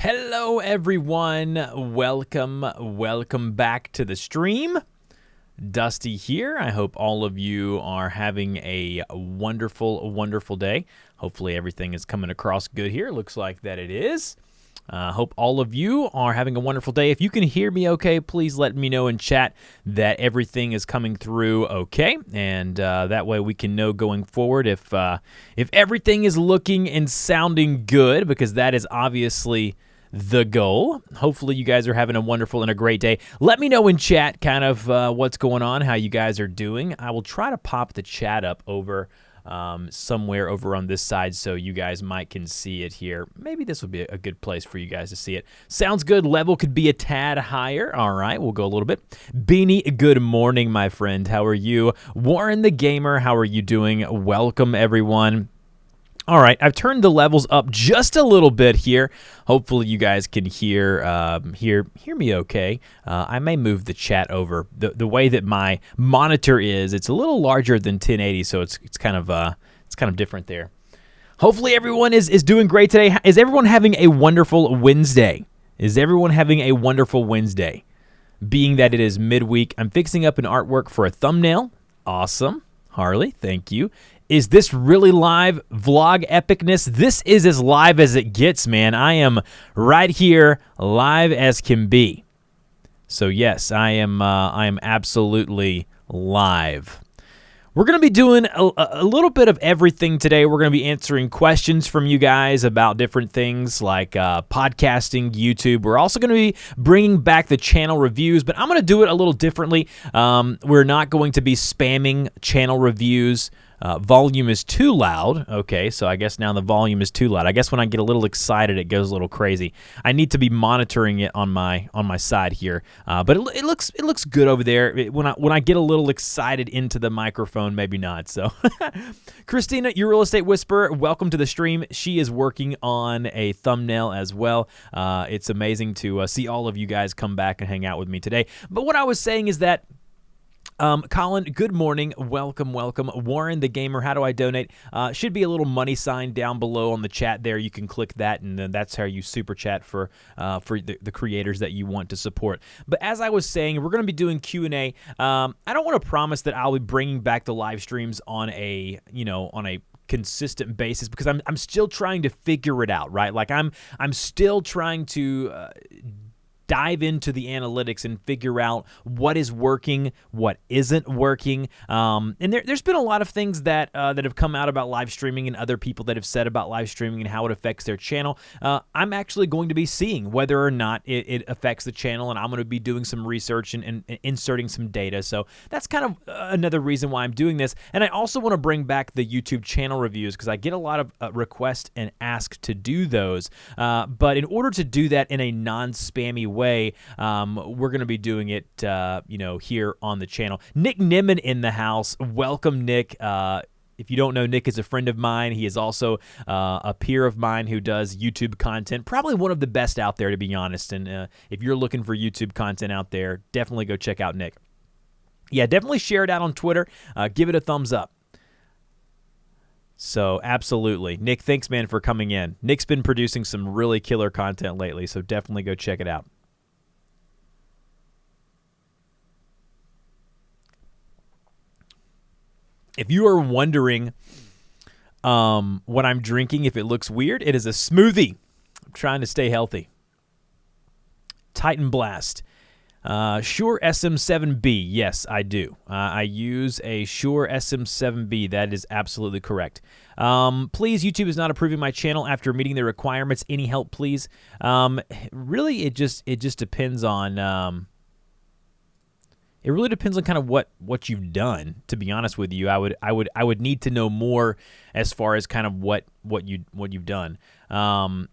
Hello, everyone. Welcome back to the stream. Dusty here. I hope all of you are having a wonderful day. Hopefully everything is coming across good here. Looks like that it is. Hope all of you are having a wonderful day. If you can hear me okay, please let me know in chat that everything is coming through okay, and that way we can know going forward if everything is looking and sounding good, because that is obviously the goal. Hopefully you guys are having a wonderful and a great day. Let me know in chat kind of what's going on, how you guys are doing. I will try to pop the chat up over somewhere over on this side so you guys can see it here. Maybe this would be a good place for you guys to see it. Sounds good. Level could be a tad higher. All right, we'll go a little bit. Beanie, good morning, my friend. How are you? Warren the Gamer, how are you doing? Welcome, everyone. All right, I've turned the levels up just a little bit here. Hopefully you guys can hear me okay. I may move the chat over. The way that my monitor is, it's a little larger than 1080, so it's kind of different there. Hopefully everyone is doing great today. Is everyone having a wonderful Wednesday? Is everyone having a wonderful Wednesday? Being that it is midweek, I'm fixing up an artwork for a thumbnail. Awesome. Harley, thank you. Is this really live vlog epicness? This is as live as it gets, man. I am right here, live as can be. So yes, I am absolutely live. We're going to be doing a little bit of everything today. We're going to be answering questions from you guys about different things like podcasting, YouTube. We're also going to be bringing back the channel reviews, but I'm going to do it a little differently. We're not going to be spamming channel reviews. Volume is too loud. Okay, so I guess now the volume is too loud. I guess when I get a little excited, it goes a little crazy. I need to be monitoring it on my side here. But it looks good over there. When I get a little excited into the microphone, maybe not. So, Christina, your real estate whisperer, welcome to the stream. She is working on a thumbnail as well. It's amazing to see all of you guys come back and hang out with me today. But what I was saying is that. Colin, good morning. Welcome. Warren the Gamer, how do I donate? Should be a little money sign down below on the chat there. You can click that, and then that's how you super chat for the creators that you want to support. But as I was saying, we're going to be doing Q&A. I don't want to promise that I'll be bringing back the live streams on a consistent basis, because I'm still trying to figure it out, right? Like I'm still trying to dive into the analytics and figure out what is working, what isn't working. And there's been a lot of things that have come out about live streaming, and other people that have said about live streaming and how it affects their channel. I'm actually going to be seeing whether or not it affects the channel, and I'm going to be doing some research and inserting some data. So that's kind of another reason why I'm doing this. And I also want to bring back the YouTube channel reviews, because I get a lot of requests and asks to do those. But in order to do that in a non-spammy way, we're going to be doing it, here on the channel. Nick Nimmin in the house. Welcome, Nick. If you don't know, Nick is a friend of mine. He is also a peer of mine who does YouTube content. Probably one of the best out there, to be honest. And if you're looking for YouTube content out there, definitely go check out Nick. Yeah, definitely share it out on Twitter. Give it a thumbs up. So, absolutely. Nick, thanks, man, for coming in. Nick's been producing some really killer content lately, so definitely go check it out. If you are wondering what I'm drinking, if it looks weird, it is a smoothie. I'm trying to stay healthy. Titan Blast. Shure SM7B. Yes, I do. I use a Shure SM7B. That is absolutely correct. Please, YouTube is not approving my channel after meeting the requirements. Any help, please? Really, it just depends on... It really depends on kind of what you've done. To be honest with you, I would need to know more as far as kind of what you've done. And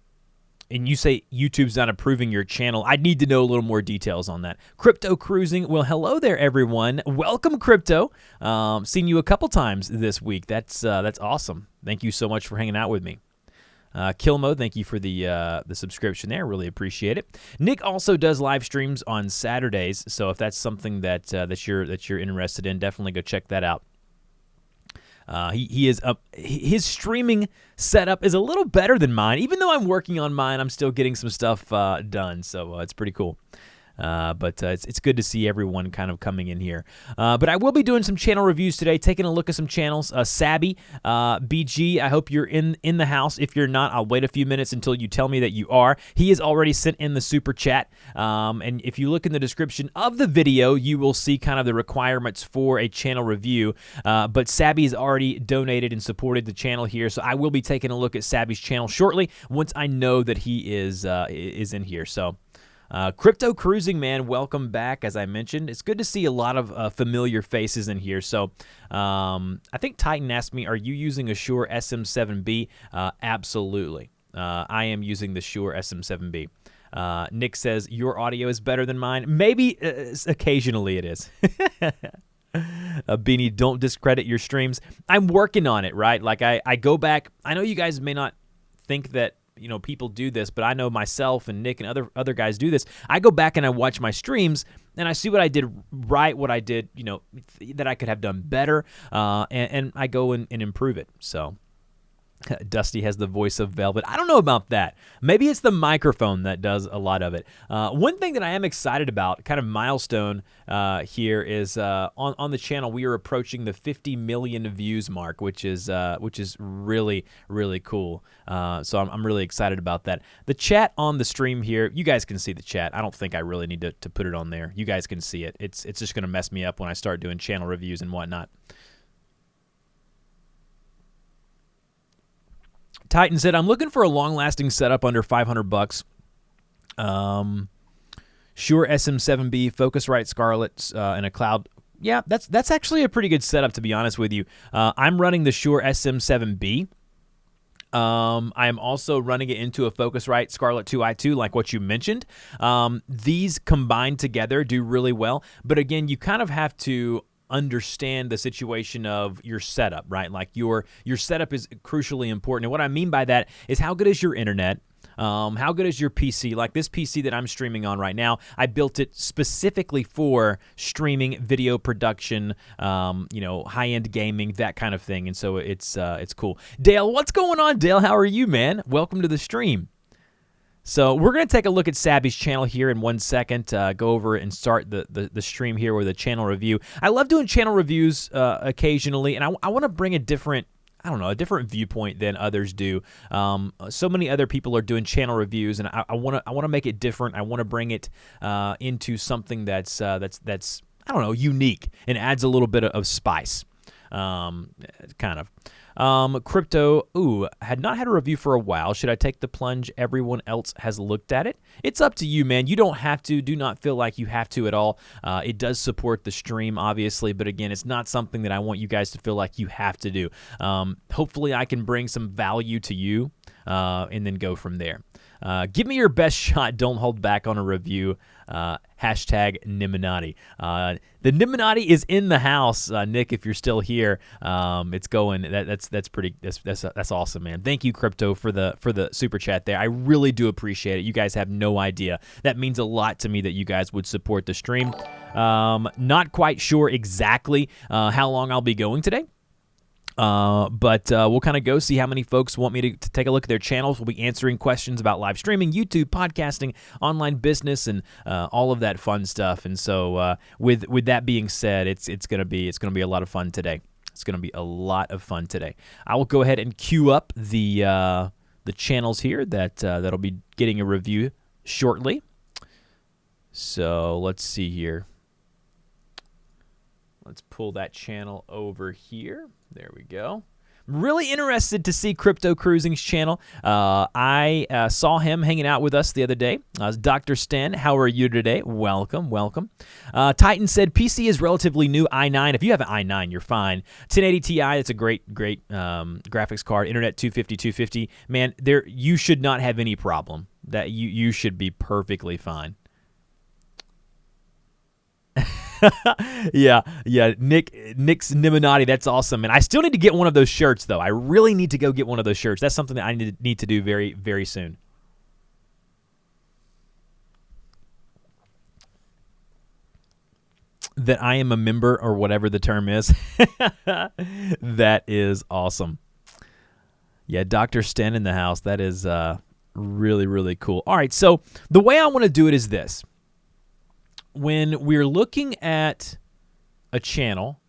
you say YouTube's not approving your channel. I'd need to know a little more details on that. Crypto Cruising. Well, hello there, everyone. Welcome, Crypto. Seen you a couple times this week. That's awesome. Thank you so much for hanging out with me. Kilmo, thank you for the subscription there. Really appreciate it. Nick also does live streams on Saturdays, so if that's something that you're interested in, definitely go check that out. He is his streaming setup is a little better than mine. Even though I'm working on mine, I'm still getting some stuff done. So it's pretty cool. But it's good to see everyone kind of coming in here. But I will be doing some channel reviews today, taking a look at some channels. Sabby, BG, I hope you're in the house. If you're not, I'll wait a few minutes until you tell me that you are. He has already sent in the super chat. And if you look in the description of the video, you will see kind of the requirements for a channel review. But Sabby has already donated and supported the channel here, so I will be taking a look at Sabby's channel shortly once I know that he is in here. So. Crypto Cruising, man, welcome back. As I mentioned, it's good to see a lot of familiar faces in here. So I think Titan asked me, are you using a Shure SM7B? Absolutely. I am using the Shure SM7B. Nick says, your audio is better than mine. Maybe occasionally it is. Beanie, don't discredit your streams. I'm working on it, right? Like I go back. I know you guys may not think that people do this, but I know myself and Nick and other guys do this. I go back and I watch my streams and I see what I did right, what I did, that I could have done better, and I go and improve it. So Dusty has the voice of Velvet. I don't know about that. Maybe it's the microphone that does a lot of it. One thing that I am excited about, kind of milestone here, is on the channel we are approaching the 50 million views mark, which is really, really cool. So I'm really excited about that. The chat on the stream here, you guys can see the chat. I don't think I really need to put it on there. You guys can see it. It's just going to mess me up when I start doing channel reviews and whatnot. Titan said, I'm looking for a long-lasting setup under $500. Shure SM7B, Focusrite Scarlett, and a cloud. Yeah, that's actually a pretty good setup, to be honest with you. I'm running the Shure SM7B. I'm also running it into a Focusrite Scarlett 2i2, like what you mentioned. These combined together do really well, but again, you kind of have to understand the situation of your setup, right? Like your setup is crucially important. And what I mean by that is, how good is your internet? How good is your PC? Like this PC that I'm streaming on right now, I built it specifically for streaming, video production, high-end gaming, that kind of thing. And so it's cool. Dale, what's going on, Dale? How are you, man? Welcome to the stream. So we're going to take a look at Sabby's channel here in 1 second, go over and start the stream here with a channel review. I love doing channel reviews occasionally, and I want to bring a different viewpoint than others do. So many other people are doing channel reviews, and I want to make it different. I want to bring it into something that's I don't know, unique, and adds a little bit of spice. Kind of. Crypto, had not had a review for a while. Should I take the plunge? Everyone else has looked at it. It's up to you, man. You don't have to. Do not feel like you have to at all. It does support the stream, obviously, but again, it's not something that I want you guys to feel like you have to do. Hopefully, I can bring some value to you, and then go from there. Give me your best shot. Don't hold back on a review. Hashtag Niminati. The Niminati is in the house, Nick. If you're still here, it's going. That's awesome, man. Thank you, Crypto, for the super chat there. I really do appreciate it. You guys have no idea. That means a lot to me that you guys would support the stream. Not quite sure exactly how long I'll be going today. But we'll kind of go see how many folks want me to take a look at their channels. We'll be answering questions about live streaming, YouTube, podcasting, online business, and all of that fun stuff. And so with that being said, it's gonna be a lot of fun today. It's gonna be a lot of fun today. I will go ahead and queue up the channels here that'll be getting a review shortly. So let's see here. Let's pull that channel over here. There we go. Really interested to see Crypto Cruising's channel. I saw him hanging out with us the other day. Dr. Sten, how are you today? Welcome, welcome. Titan said, PC is relatively new, i9. If you have an i9, you're fine. 1080 Ti, that's a great graphics card. Internet 250. Man, you should not have any problem. That you should be perfectly fine. yeah, Nick's Niminati, that's awesome, man. I still need to get one of those shirts, though. I really need to go get one of those shirts. That's something that I need to do very, very soon. that I am a member or whatever the term is. That is awesome. Yeah, Dr. Sten in the house. That is really, really cool. All right, so the way I want to do it is this. When we're looking at a channel,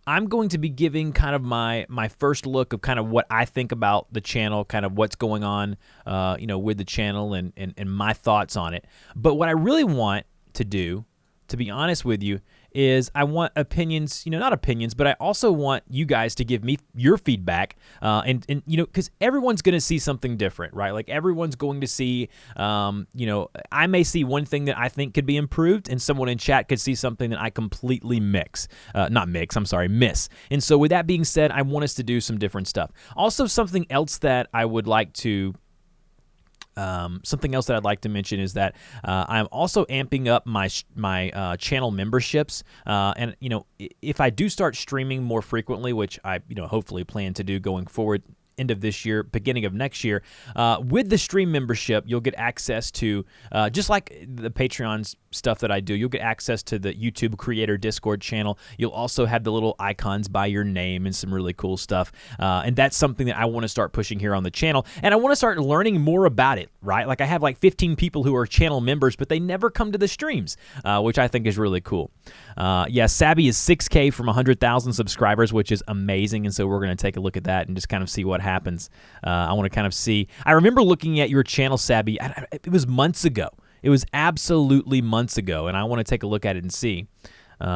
I'm going to be giving kind of my first look of kind of what I think about the channel, kind of what's going on, with the channel and my thoughts on it. But what I really want to do, to be honest with you, is I want opinions, not opinions, but I also want you guys to give me your feedback, and because everyone's going to see something different, right? Like everyone's going to see, I may see one thing that I think could be improved, and someone in chat could see something that I completely miss. And so with that being said, I want us to do some different stuff. Also, something else that I would like to something else that I'd like to mention is that I'm also amping up my channel memberships, and if I do start streaming more frequently, which I hopefully plan to do going forward, end of this year, beginning of next year, with the stream membership, you'll get access to, just like the Patreon stuff that I do, you'll get access to the YouTube Creator Discord channel. You'll also have the little icons by your name and some really cool stuff. And that's something that I want to start pushing here on the channel. And I want to start learning more about it, right? Like I have like 15 people who are channel members, but they never come to the streams, which I think is really cool. Yeah, Sabby is 6K from 100,000 subscribers, which is amazing. And so we're going to take a look at that and just kind of see what happens. I want to kind of see. I remember looking at your channel, Sabby. It was months ago. It was absolutely months ago, and I want to take a look at it and see. So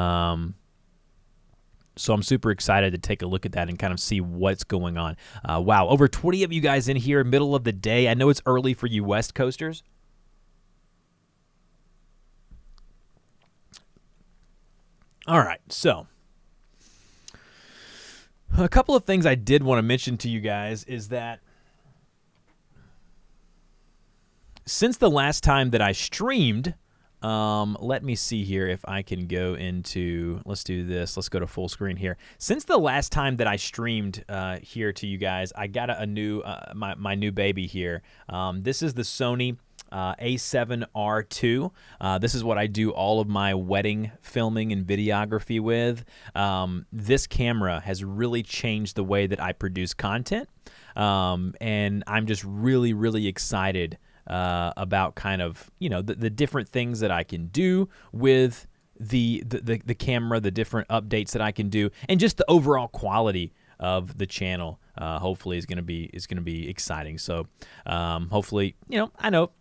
I'm super excited to take a look at that and kind of see what's going on. Wow, over 20 of you guys in here, middle of the day. I know it's early for you West Coasters. All right, so a couple of things I did want to mention to you guys is that since the last time that I streamed, let me see here if I can go into, let's do this. Let's go to full screen here. Since the last time that I streamed here to you guys, I got a new, my new baby here. This is the Sony A7R2. This is what I do all of my wedding filming and videography with. This camera has really changed the way that I produce content, and I'm just really, really excited about kind of, the different things that I can do with the camera, the different updates that I can do, and just the overall quality of the channel. Hopefully is going to be exciting. So hopefully, I know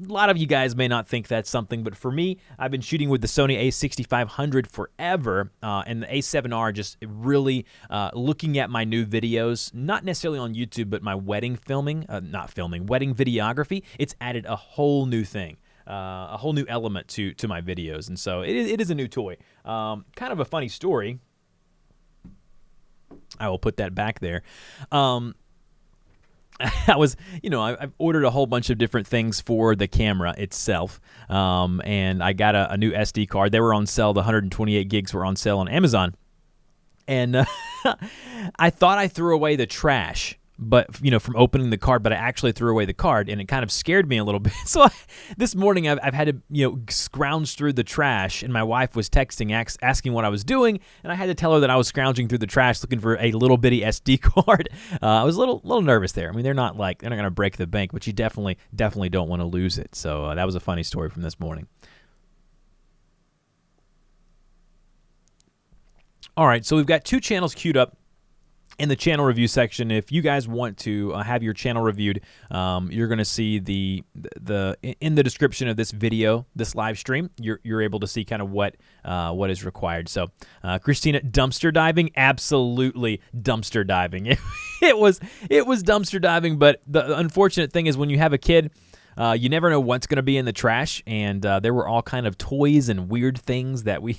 a lot of you guys may not think that's something, but for me, I've been shooting with the Sony a6500 forever, and the A7R just really looking at my new videos, not necessarily on YouTube, but my wedding filming, wedding videography. It's added a whole new thing, a whole new element to my videos, and so it is a new toy. Kind of a funny story. I will put that back there. I was, I've ordered a whole bunch of different things for the camera itself, and I got a new SD card. They were on sale. The 128 gigs were on sale on Amazon, and I thought I threw away the trash, but from opening the card, but I actually threw away the card, and it kind of scared me a little bit. So this morning I've had to scrounge through the trash, and my wife was texting asking what I was doing, and I had to tell her that I was scrounging through the trash looking for a little bitty SD card. I was a little nervous there. I mean, they're not going to break the bank, but you definitely don't want to lose it. So that was a funny story from this morning. All right, so we've got two channels queued up in the channel review section. If you guys want to have your channel reviewed, you're going to see in the description of this video, this live stream, you're able to see kind of what is required. So, Christina, dumpster diving, absolutely dumpster diving. It was dumpster diving, but the unfortunate thing is when you have a kid, you never know what's going to be in the trash, and there were all kind of toys and weird things that we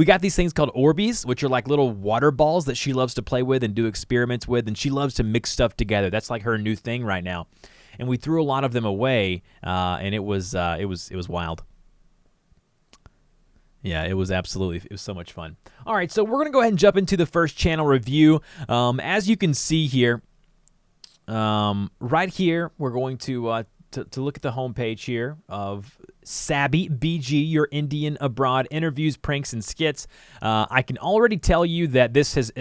got these things called Orbeez, which are like little water balls that she loves to play with and do experiments with, and she loves to mix stuff together. That's like her new thing right now, and we threw a lot of them away, and it was wild. Yeah, it was so much fun. All right, so we're going to go ahead and jump into the first channel review. As you can see here, right here, we're going to to look at the homepage here of Sabby BG, your Indian abroad interviews, pranks, and skits. I can already tell you that this has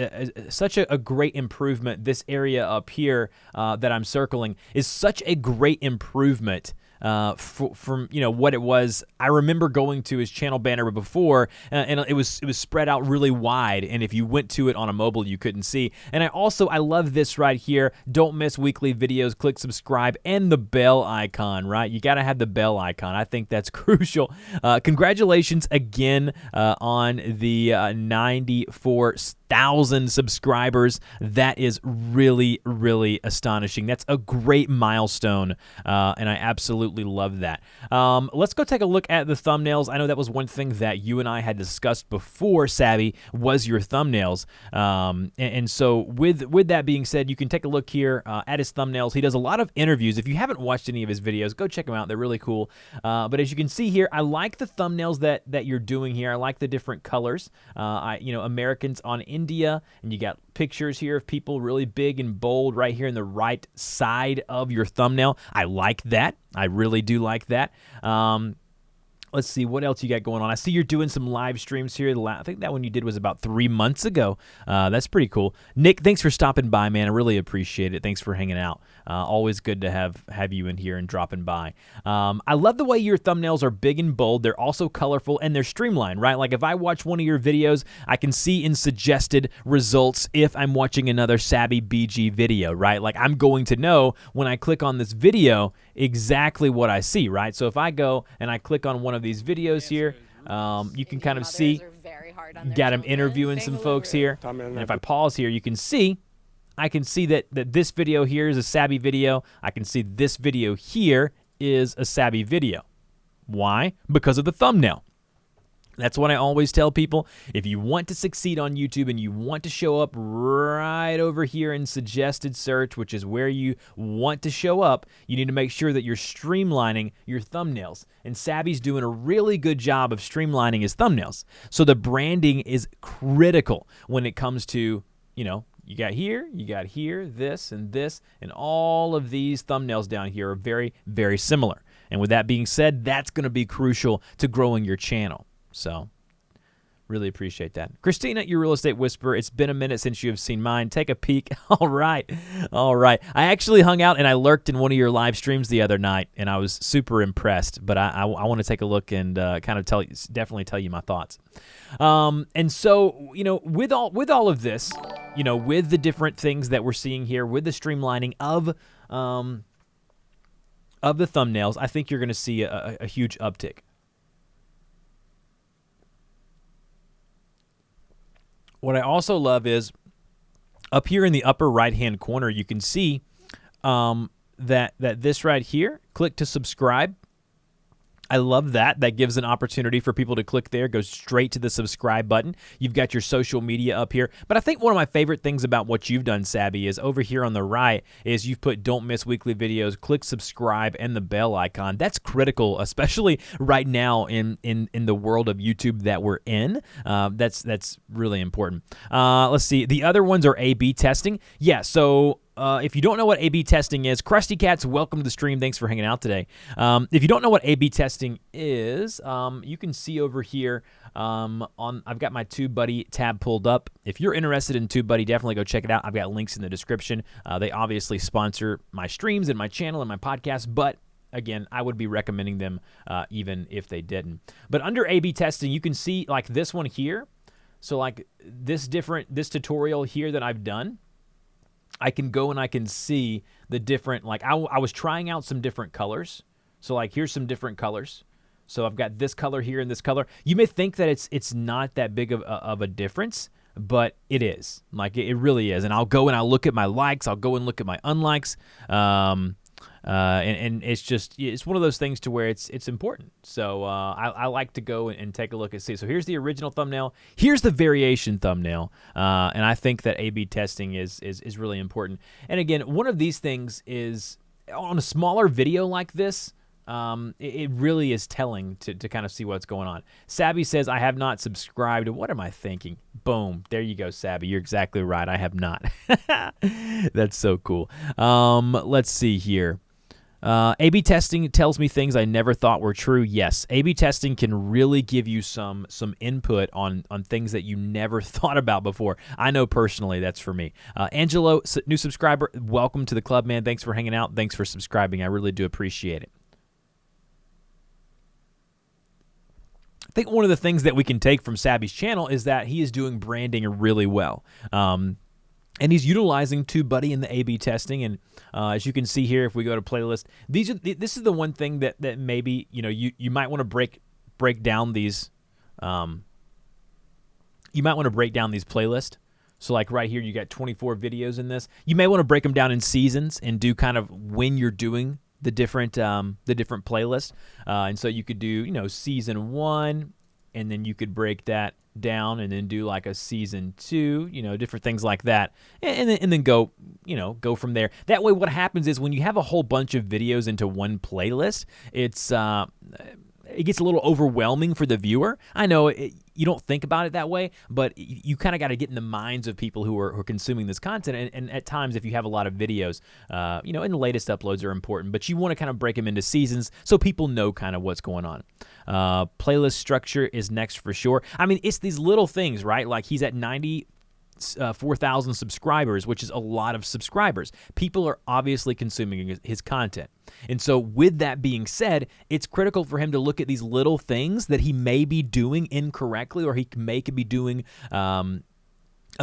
such a great improvement. This area up here that I'm circling is such a great improvement from what it was. I remember going to his channel banner before, and it was spread out really wide, and if you went to it on a mobile, you couldn't see. And I love this right here. Don't miss weekly videos. Click subscribe and the bell icon. Right, you got to have the bell icon. I think that's crucial. Congratulations again on the 94,000 subscribers. That is really, really astonishing. That's a great milestone, and I absolutely love that. Let's go take a look at the thumbnails. I know that was one thing that you and I had discussed before, Sabby, was your thumbnails. And so with that being said, you can take a look here at his thumbnails. He does a lot of interviews. If you haven't watched any of his videos, go check them out. They're really cool. But as you can see here, I like the thumbnails that you're doing here. I like the different colors. Americans on India, and you got pictures here of people really big and bold right here in the right side of your thumbnail. I like that. I really do like that. Let's see what else you got going on. I see you're doing some live streams here. I think that one you did was about 3 months ago. That's pretty cool. Nick, thanks for stopping by, man. I really appreciate it. Thanks for hanging out. Always good to have you in here and dropping by. I love the way your thumbnails are big and bold. They're also colorful and they're streamlined, right? Like if I watch one of your videos, I can see in suggested results if I'm watching another Sabby BG video, right? Like I'm going to know when I click on this video exactly what I see, right? So if I go and I click on one of these videos here, you can kind of see, got him interviewing some folks here. And if I pause here, you can see, I can see that this video here is a Sabby video. I can see this video here is a Sabby video. Why? Because of the thumbnail. That's what I always tell people. If you want to succeed on YouTube and you want to show up right over here in suggested search, which is where you want to show up, you need to make sure that you're streamlining your thumbnails. And Sabby's doing a really good job of streamlining his thumbnails. So the branding is critical when it comes to, you got here, this, and all of these thumbnails down here are very, very similar. And with that being said, that's going to be crucial to growing your channel. So, really appreciate that. Christina, your real estate whisperer, it's been a minute since you have seen mine. Take a peek. All right. I actually hung out and I lurked in one of your live streams the other night, and I was super impressed. But I want to take a look and kind of definitely tell you my thoughts. And so, with all of this, with the different things that we're seeing here, with the streamlining of the thumbnails, I think you're going to see a huge uptick. What I also love is up here in the upper right-hand corner, you can see that this right here, click to subscribe. I love that. That gives an opportunity for people to click there, go straight to the subscribe button. You've got your social media up here. But I think one of my favorite things about what you've done, Sabby, is over here on the right is you've put don't miss weekly videos, click subscribe, and the bell icon. That's critical, especially right now in the world of YouTube that we're in. That's really important. Let's see. The other ones are A/B testing. Yeah, so if you don't know what A/B testing is, Krusty Cats, welcome to the stream. Thanks for hanging out today. If you don't know what A/B testing is, you can see over here I've got my TubeBuddy tab pulled up. If you're interested in TubeBuddy, definitely go check it out. I've got links in the description. They obviously sponsor my streams and my channel and my podcast, but again, I would be recommending them even if they didn't. But under A/B testing, you can see like this one here. So like this tutorial here that I've done, I can go and I can see the different, like I was trying out some different colors. So like here's some different colors. So I've got this color here and this color. You may think that it's not that big of a difference, but it is. Like it really is. And I'll go and I'll look at my likes. I'll go and look at my unlikes. And it's one of those things to where it's important. So I like to go and take a look and see. So here's the original thumbnail. Here's the variation thumbnail. And I think that A/B testing is really important. And again, one of these things is on a smaller video like this, it really is telling to kind of see what's going on. Sabby says, I have not subscribed. What am I thinking? Boom. There you go, Sabby. You're exactly right. I have not. That's so cool. Let's see here. A/B testing tells me things I never thought were true. Yes, A/B testing can really give you some input on things that you never thought about before. I know personally that's for me. Angelo, new subscriber, welcome to the club, man. Thanks for hanging out. Thanks for subscribing. I really do appreciate it. I think one of the things that we can take from Sabby's channel is that he is doing branding really well. And he's utilizing TubeBuddy in the A/B testing, and as you can see here, if we go to playlist, this is the one thing that maybe you might want to break down these. You might want to break down these playlists. So like right here, you got 24 videos in this. You may want to break them down in seasons and do kind of when you're doing the different playlists. And so you could do season 1, and then you could break that down and then do like a season 2, different things like that, and then go from there. That way what happens is when you have a whole bunch of videos into one playlist, it gets a little overwhelming for the viewer. I know you don't think about it that way, but you kind of got to get in the minds of people who are consuming this content. And at times, if you have a lot of videos, and the latest uploads are important, but you want to kind of break them into seasons so people know kind of what's going on. Playlist structure is next for sure. I mean, it's these little things, right? Like he's at 94,000 subscribers, which is a lot of subscribers. People are obviously consuming his content. And so with that being said, it's critical for him to look at these little things that he may be doing incorrectly, or he may could be doing a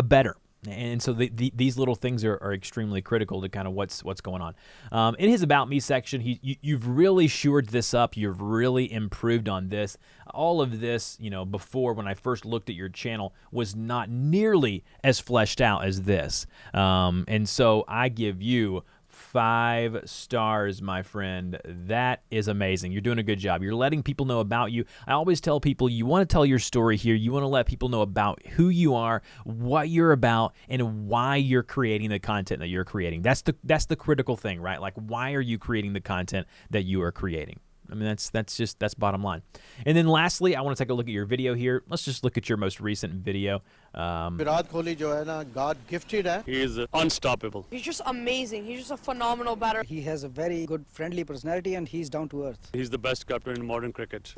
better. And so these little things are extremely critical to kind of what's going on. In his About Me section, you've really shored this up. You've really improved on this. All of this, before when I first looked at your channel, was not nearly as fleshed out as this. And so I give you 5 stars, my friend. That is amazing. You're doing a good job. You're letting people know about you. I always tell people you want to tell your story here. You want to let people know about who you are, what you're about, and why you're creating the content that you're creating. That's the critical thing, right? Like, why are you creating the content that you are creating? I mean, that's bottom line. And then lastly, I want to take a look at your video here. Let's just look at your most recent video. Virat Kohli jo hai na, God gifted hai. He is unstoppable. He's just amazing. He's just a phenomenal batter. He has a very good friendly personality and he's down to earth. He's the best captain in modern cricket.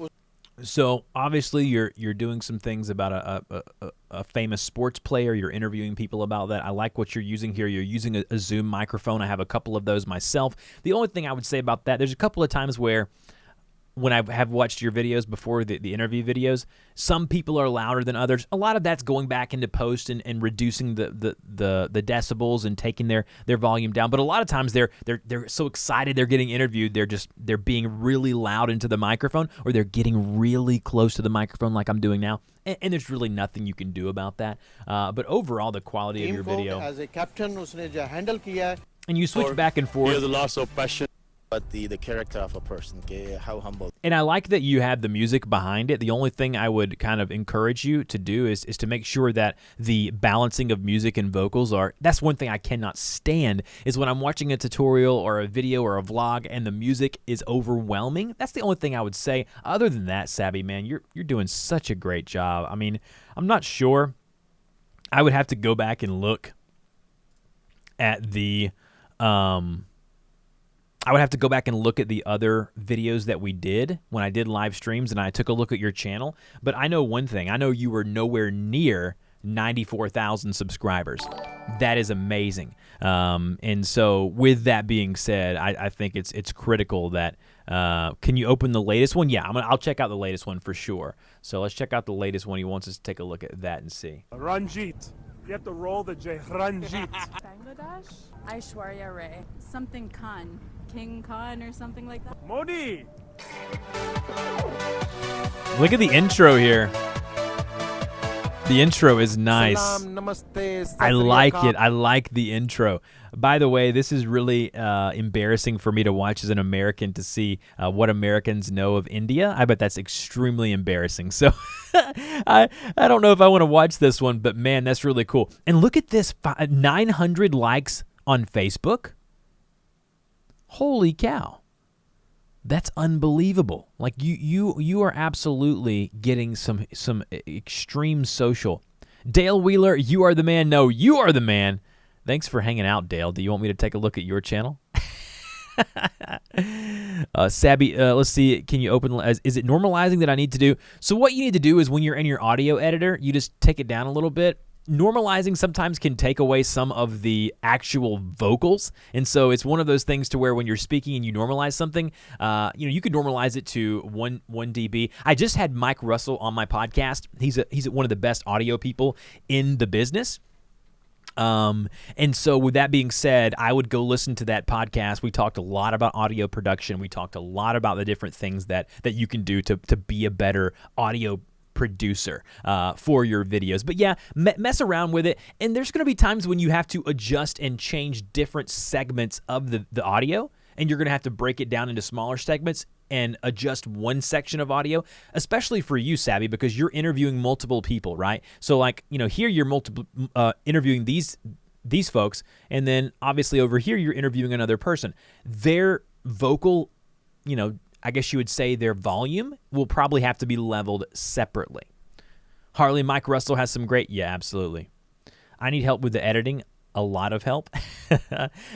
So obviously you're doing some things about a famous sports player. You're interviewing people about that. I like what you're using here. You're using a Zoom microphone. I have a couple of those myself. The only thing I would say about that, there's a couple of times where when I have watched your videos before, the interview videos, some people are louder than others. A lot of that's going back into post and reducing the decibels and taking their volume down. But a lot of times they're so excited they're getting interviewed, they're being really loud into the microphone, or they're getting really close to the microphone like I'm doing now. And there's really nothing you can do about that. But overall, the quality of your video. As a captain, usne jo handle kiya. And you switch back and forth. He has a lot of passion. But the character of a person, how humble. And I like that you have the music behind it. The only thing I would kind of encourage you to do is to make sure that the balancing of music and vocals that's one thing I cannot stand, is when I'm watching a tutorial or a video or a vlog and the music is overwhelming. That's the only thing I would say. Other than that, Sabby, man, you're doing such a great job. I mean, I'm not sure. I would have to go back and look at the I would have to go back and look at the other videos that we did when I did live streams and I took a look at your channel. But I know one thing. I know you were nowhere near 94,000 subscribers. That is amazing. And so with that being said, I think it's critical that can you open the latest one? Yeah, I'll check out the latest one for sure. So let's check out the latest one. He wants us to take a look at that and see. Ranjit. You have to roll the J. Ranjit. Bangladesh? Aishwarya Rai. Something Khan. King Khan or something like that. Modi. Look at the intro here. The intro is nice. Salam, namaste, I like it. I like the intro. By the way, this is really embarrassing for me to watch as an American, to see what Americans know of India. I bet that's extremely embarrassing. So I don't know if I want to watch this one, but man, that's really cool. And look at this, 900 likes on Facebook. Holy cow. That's unbelievable. Like you are absolutely getting some extreme social. Dale Wheeler, you are the man. No, you are the man. Thanks for hanging out, Dale. Do you want me to take a look at your channel? Sabby, let's see. Can you open? Is it normalizing that I need to do? So what you need to do is when you're in your audio editor, you just take it down a little bit. Normalizing sometimes can take away some of the actual vocals, and so it's one of those things to where when you're speaking and you normalize something, you could normalize it to 1 dB. I just had Mike Russell on my podcast. He's one of the best audio people in the business. And so with that being said, I would go listen to that podcast. We talked a lot about audio production. We talked a lot about the different things that you can do to be a better audio producer for your videos. But yeah, mess around with it. And there's going to be times when you have to adjust and change different segments of the audio, and you're going to have to break it down into smaller segments and adjust one section of audio, especially for you, Savvy, because you're interviewing multiple people, right? So like, here you're interviewing these folks, and then obviously over here you're interviewing another person. Their vocal, I guess you would say their volume will probably have to be leveled separately. Harley, Mike Russell has some great, yeah, absolutely. I need help with the editing, a lot of help.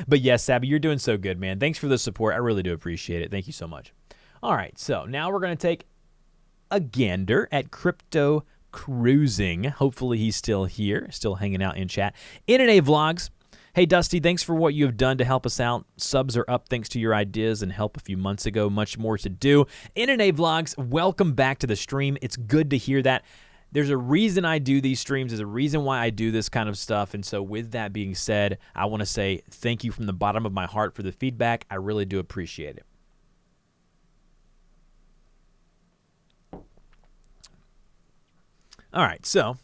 But yes, Sabby, you're doing so good, man. Thanks for the support. I really do appreciate it. Thank you so much. All right, so now we're going to take a gander at Crypto Cruising. Hopefully he's still here, still hanging out in chat. NNA Vlogs. Hey, Dusty, thanks for what you have done to help us out. Subs are up thanks to your ideas and help a few months ago. Much more to do. NNA Vlogs, welcome back to the stream. It's good to hear that. There's a reason I do these streams. There's a reason why I do this kind of stuff. And so with that being said, I want to say thank you from the bottom of my heart for the feedback. I really do appreciate it. All right, so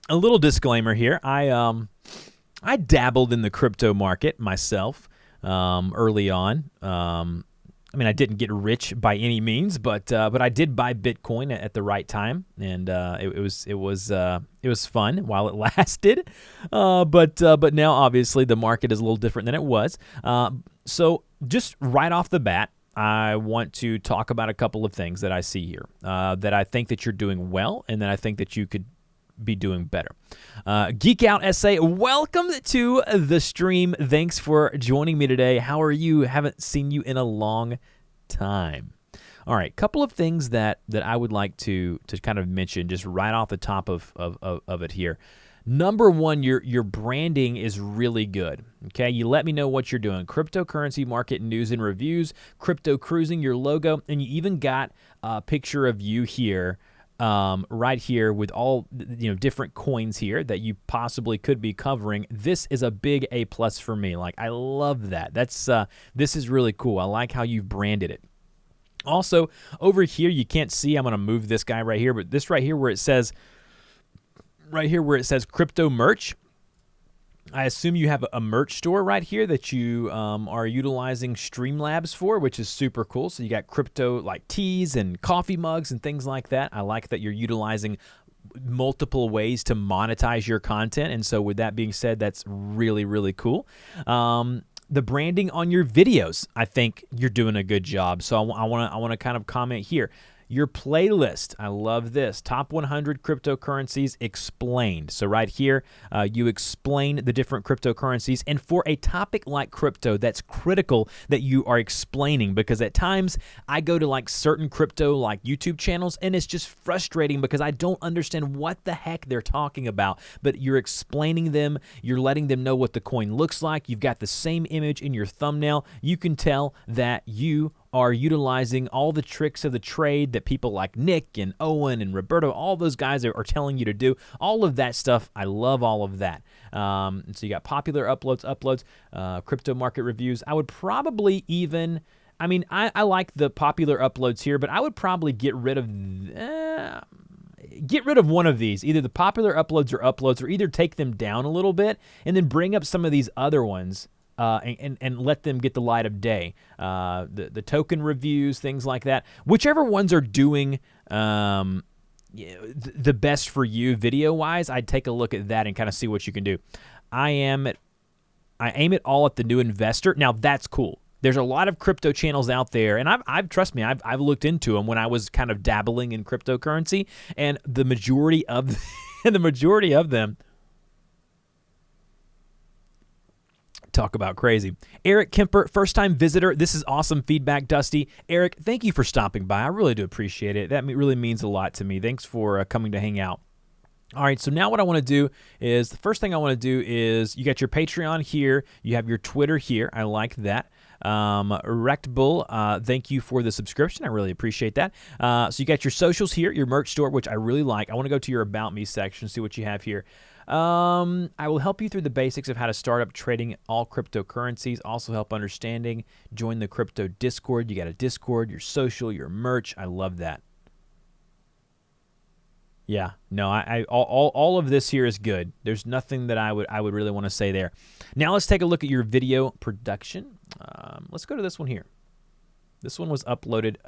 a little disclaimer here. I dabbled in the crypto market myself early on. I didn't get rich by any means, but I did buy Bitcoin at the right time, and it was fun while it lasted. But now obviously the market is a little different than it was. So just right off the bat, I want to talk about a couple of things that I see here that I think that you're doing well, and that I think that you could be doing better. Geek Out SA, welcome to the stream. Thanks for joining me today. How are you? Haven't seen you in a long time. All right, couple of things that I would like to kind of mention just right off the top of it here. Number one, your branding is really good. Okay, you let me know what you're doing. Cryptocurrency market news and reviews, Crypto Cruising, your logo, and you even got a picture of you here. Right here with all different coins here that you possibly could be covering. This is a big A+ for me. Like, I love that. This is really cool. I like how you've branded it. Also, over here, you can't see, I'm going to move this guy right here, but this right here where it says crypto merch, I assume you have a merch store right here that you are utilizing Streamlabs for, which is super cool. So you got crypto like teas and coffee mugs and things like that. I like that you're utilizing multiple ways to monetize your content. And so with that being said, that's really, really cool. The branding on your videos, I think you're doing a good job. So I want to kind of comment here. Your playlist, I love this. Top 100 cryptocurrencies explained. So right here, you explain the different cryptocurrencies. And for a topic like crypto, that's critical that you are explaining, because at times I go to like certain crypto like YouTube channels and it's just frustrating because I don't understand what the heck they're talking about. But you're explaining them. You're letting them know what the coin looks like. You've got the same image in your thumbnail. You can tell that you are utilizing all the tricks of the trade that people like Nick and Owen and Roberto, all those guys are telling you to do. All of that stuff, I love all of that. So you got popular uploads, crypto market reviews. I would probably even, I like the popular uploads here, but I would probably get rid of one of these, either the popular uploads or either take them down a little bit and then bring up some of these other ones. And let them get the light of day. The token reviews, things like that. Whichever ones are doing the best for you video-wise, I'd take a look at that and kind of see what you can do. I aim it all at the new investor. Now, that's cool. There's a lot of crypto channels out there, and trust me, I've looked into them when I was kind of dabbling in cryptocurrency, and the majority of them Talk about crazy. Eric Kemper, first-time visitor. This is awesome feedback, Dusty. Eric, thank you for stopping by. I really do appreciate it. That really means a lot to me. Thanks for coming to hang out. All right, so now what I want to do is, the first thing I want to do is, you got your Patreon here, you have your Twitter here. I like that. Wrecked Bull, thank you for the subscription. I really appreciate that. So you got your socials here, your merch store, which I really like. I want to go to your About Me section, see what you have here. I will help you through the basics of how to start up trading all cryptocurrencies, also help understanding. Join the crypto Discord. You got a Discord, your social, your merch. I love that. Yeah, no, all of this here is good. There's nothing that I would really want to say there. Now let's take a look at your video production. Let's go to this one here. This one was uploaded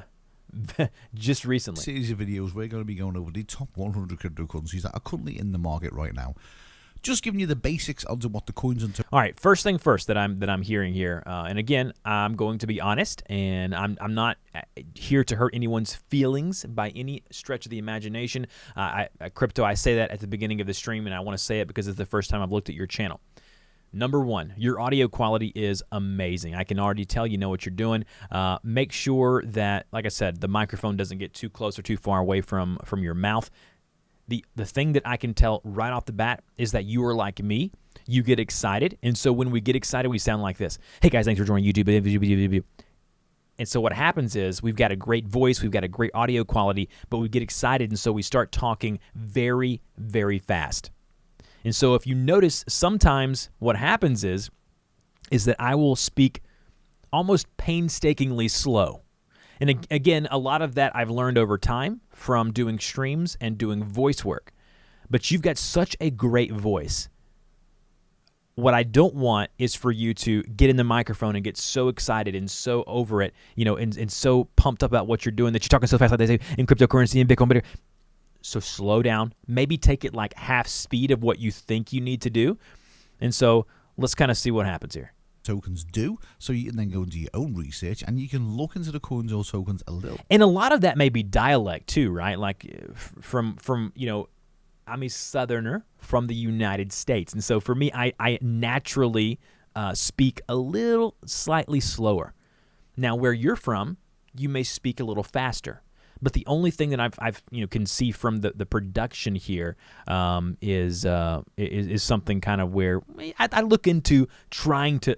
just recently. Series of videos, we're going to be going over the top 100 cryptocurrencies that are currently in the market right now. Just giving you the basics of what the coins and all right, first thing first that I'm hearing here, and again, I'm going to be honest, and I'm not here to hurt anyone's feelings by any stretch of the imagination. Crypto, I say that at the beginning of the stream, and I want to say it because it's the first time I've looked at your channel. Number one, your audio quality is amazing. I can already tell you know what you're doing. Make sure that, like I said, the microphone doesn't get too close or too far away from your mouth. The thing that I can tell right off the bat is that you are like me. You get excited, and so when we get excited, we sound like this. Hey guys, thanks for joining YouTube. And so what happens is we've got a great voice, we've got a great audio quality, but we get excited, and so we start talking very, very fast. And so if you notice, sometimes what happens is that I will speak almost painstakingly slow. And again, a lot of that I've learned over time from doing streams and doing voice work. But you've got such a great voice. What I don't want is for you to get in the microphone and get so excited and so over it, you know, and so pumped up about what you're doing that you're talking so fast, like they say in cryptocurrency and Bitcoin. So slow down. Maybe take it like half speed of what you think you need to do. And so let's kind of see what happens here. Tokens do, so you can then go into your own research and you can look into the coins or tokens a little. And a lot of that may be dialect too, right? Like from you know, I'm a Southerner from the United States, and so for me, I naturally speak a little slightly slower. Now, where you're from, you may speak a little faster. But the only thing that I've can see from the production here is something kind of where I look into trying to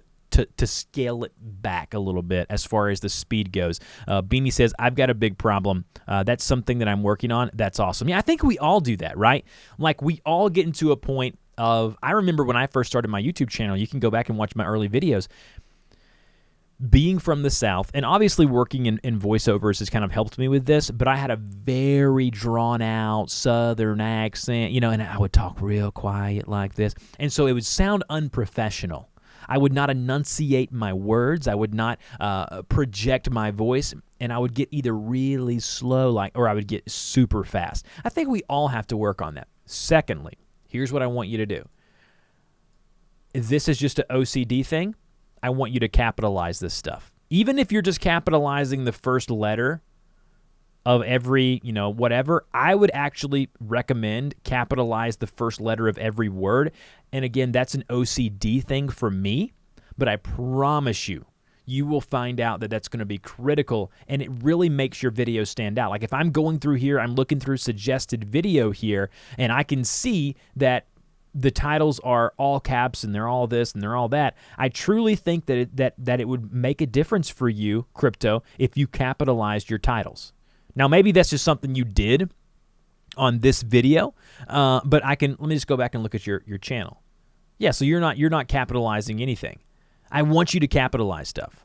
scale it back a little bit as far as the speed goes. Beanie says, I've got a big problem. That's something that I'm working on. That's awesome. Yeah, I think we all do that, right? Like we all get into a point of, I remember when I first started my YouTube channel, you can go back and watch my early videos. Being from the South, and obviously working in voiceovers has kind of helped me with this, but I had a very drawn-out Southern accent, you know, and I would talk real quiet like this, and so it would sound unprofessional. I would not enunciate my words. I would not project my voice, and I would get either really slow, or I would get super fast. I think we all have to work on that. Secondly, here's what I want you to do. This is just an OCD thing. I want you to capitalize this stuff. Even if you're just capitalizing the first letter of every, whatever, I would actually recommend capitalize the first letter of every word. And again, that's an OCD thing for me, but I promise you, you will find out that that's going to be critical, and it really makes your video stand out. Like if I'm going through here, I'm looking through suggested video here, and I can see that the titles are all caps and they're all this and they're all that. I truly think that it would make a difference for you, crypto, if you capitalized your titles. Now, maybe that's just something you did on this video, but let me just go back and look at your channel. Yeah, so you're not capitalizing anything. I want you to capitalize stuff.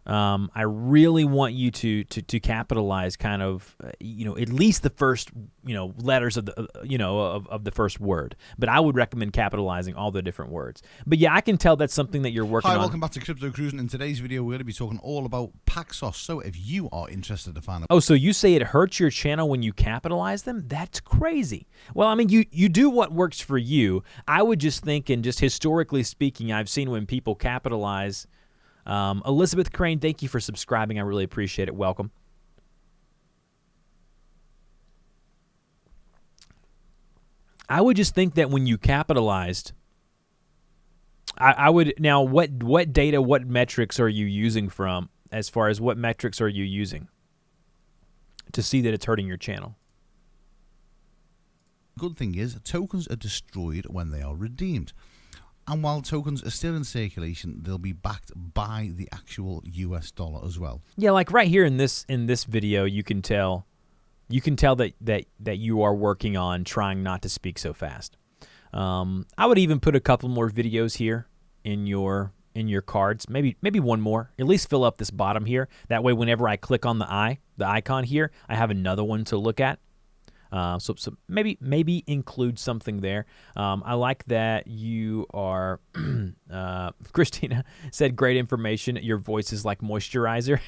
I really want you to capitalize kind of, at least the first, letters of the, of the first word. But I would recommend capitalizing all the different words. But yeah, I can tell that's something that you're working on. Hi, welcome back to Crypto Cruising. In today's video, we're going to be talking all about Paxos. So if you are interested to find out. Oh, so you say it hurts your channel when you capitalize them? That's crazy. Well, I mean, you do what works for you. I would just think, and just historically speaking, I've seen when people capitalize. Elizabeth Crane, thank you for subscribing. I really appreciate it. Welcome. I would just think that when you capitalized, I would now. What data, what metrics are you using from? As far as what metrics are you using to see that it's hurting your channel? Good thing is, tokens are destroyed when they are redeemed. And while tokens are still in circulation, they'll be backed by the actual US dollar as well. Yeah, like right here in this video, you can tell that you are working on trying not to speak so fast. I would even put a couple more videos here in your cards, maybe one more. At least fill up this bottom here. That way, whenever I click on the icon here, I have another one to look at. So maybe include something there. I like that you are. Christina said, "Great information. Your voice is like moisturizer."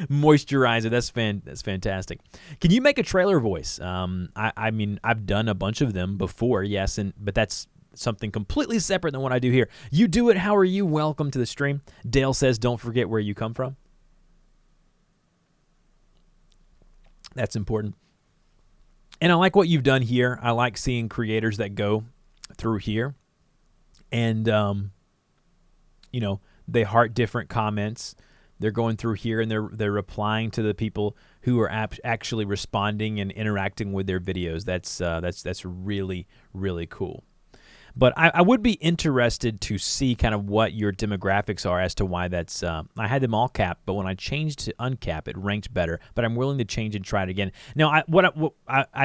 Moisturizer. That's fantastic. Can you make a trailer voice? I mean, I've done a bunch of them before. Yes, but that's something completely separate than what I do here. You do it. How are you? Welcome to the stream. Dale says, "Don't forget where you come from." That's important. And I like what you've done here. I like seeing creators that go through here and, they heart different comments. They're going through here and they're replying to the people who are actually responding and interacting with their videos. That's really, really cool. But I would be interested to see kind of what your demographics are as to why that's. I had them all capped, but when I changed to uncap, it ranked better. But I'm willing to change and try it again. Now, I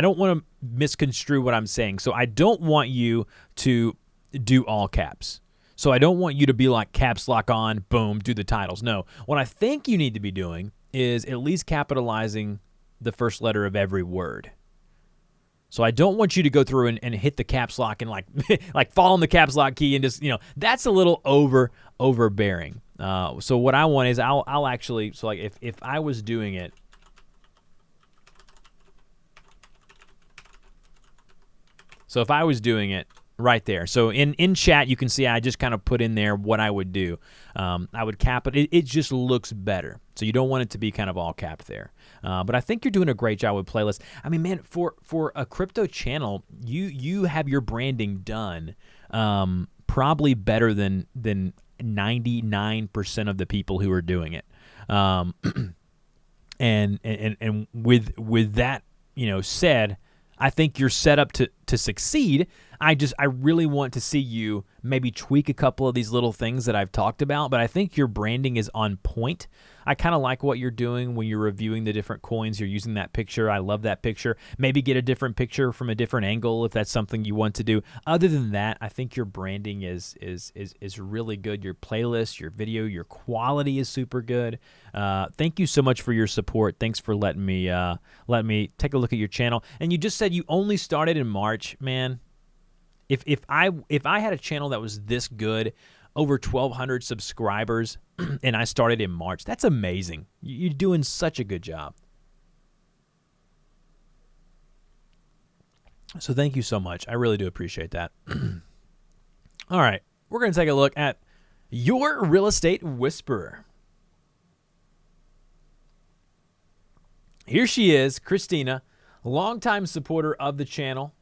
don't want to misconstrue what I'm saying. So I don't want you to do all caps. So I don't want you to be like caps lock on, boom, do the titles. No, what I think you need to be doing is at least capitalizing the first letter of every word. So I don't want you to go through and hit the caps lock and like fall on the caps lock key and just, that's a little overbearing. So what I want is I'll actually, so like if I was doing it, right there. So in chat, you can see I just kind of put in there what I would do. I would cap it. It just looks better. So you don't want it to be kind of all capped there. But I think you're doing a great job with playlists. I mean, man, for a crypto channel, you have your branding done probably better than 99% of the people who are doing it. And with that, said, I think you're set up to succeed. I really want to see you maybe tweak a couple of these little things that I've talked about, but I think your branding is on point. I kind of like what you're doing when you're reviewing the different coins. You're using that picture. I love that picture. Maybe get a different picture from a different angle if that's something you want to do. Other than that, I think your branding is really good. Your playlist, your video, your quality is super good. Thank you so much for your support. Thanks for letting me take a look at your channel. And you just said you only started in March, man. If I had a channel that was this good, over 1,200 subscribers, and I started in March, that's amazing. You're doing such a good job. So thank you so much. I really do appreciate that. All right, we're going to take a look at your real estate whisperer. Here she is, Christina, longtime supporter of the channel.